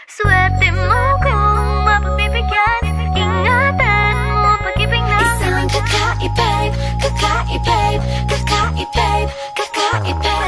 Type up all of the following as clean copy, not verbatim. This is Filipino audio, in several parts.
Swerte mo kung mapagbibigyan. Ingatan mo pag-ibig na isang kakaibig, kakaibig, kakaibig, kakaibig.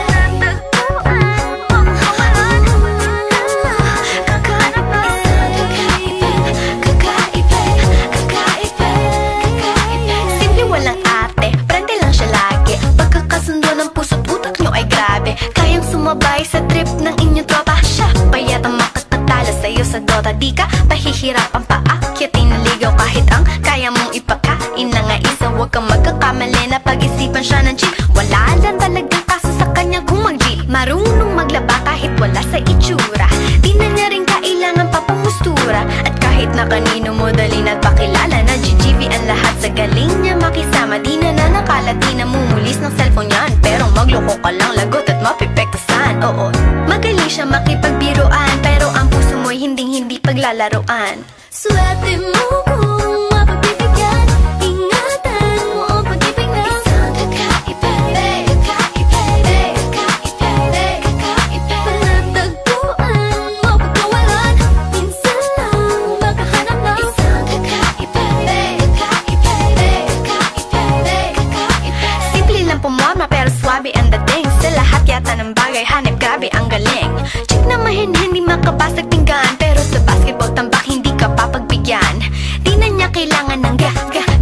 Simple walang ate, prende lang siya lagi. Pagkakasundo ng puso't utak nyo ay grabe. Kayang sumabay sa trip ng inyong tropa. Siya payat ang makatatalo sa'yo sa Dota. Di ka pahihirapan pa akyatin na ligaw. Kahit ang kaya mong ipakain na nga isa. Huwag kang magkakamali na pag-isipan siya ng cheat. Wala lang talagang kaso sa kanya kung mag-G. Marunong maglaba kahit wala sa itsura. Di na niya rin kailangan papamustura. At kahit na kanino mo dali nagpakilala na GGV ang lahat sa galing niya makisama. Di na nanakalat, di na mumulis ng cellphone yan. Pero magloko ka lang, lagot at mapipektasan. Oo, magaling siya makipagbiruan. Pero ang puso mo'y hinding-hindi paglalaroan. Swerte mo kung mapagbibigyan. Ingatan mo ang pag-ibig na isang kakaibig, kakaibig, kakaibig, kakaibig. Panatagpuan mo pagkawalan. Minsan lang makahanap ng isang kakaibig, kakaibig, kakaibig, kakaibig. Simple lang pumorma pero swabe ang dating. Sa lahat yata ng bagay hanip grabe ang galing. Check na mahin hindi makabasag pinggan. Pero sa basketball tambak hindi ka papagbigyan. Di na niya kailangan ng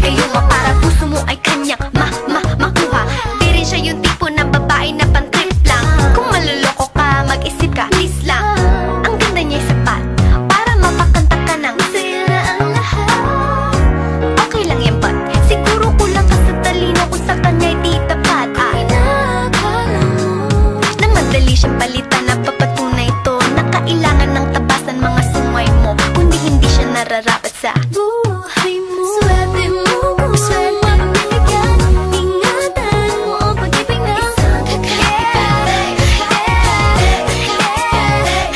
gayuma para puso mo ay kanyang makuha. Di rin siya yung tipo ng babae na pantrip lang. Kung maluloko ka mag-isip ka please lang. Ang ganda niya'y sapat para mapakanta ka ng sira ang lahat. Okay lang yan but siguro kulang ka sa talino kung sa kanya'y di tapat. Na madali siyang palitan na papatunay ito na kailangan ng tabasan mga sungay mo. Kundi hindi siya nararapat sa buhay mo. Swerte mo kung mapagbibigyan. Ingatan mo ang pag-ibig na isang kakaibig, kakaibig, kakaibig, kakaibig.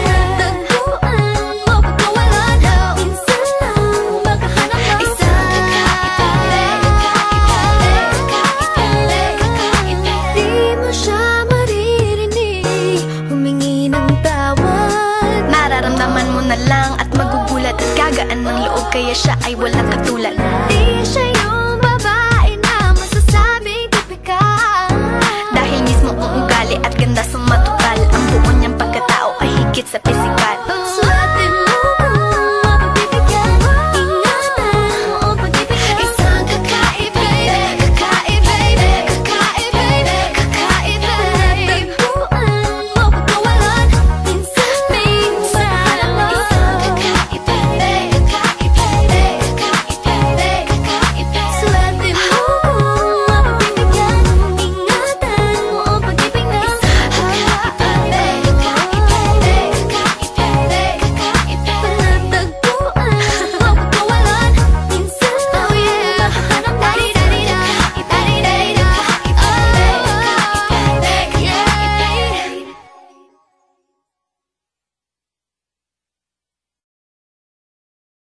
Panatagpuan mo pagkawalan. Minsan lang makahanap ng isang kakaibig, kakaibig, kakaibig, kakaibig. Di mo siya maririnig humingi ng tawad. nararamdaman mo na lang at magugulat at gagaan ng loob kaya siya ay walang katulad. Di siya yung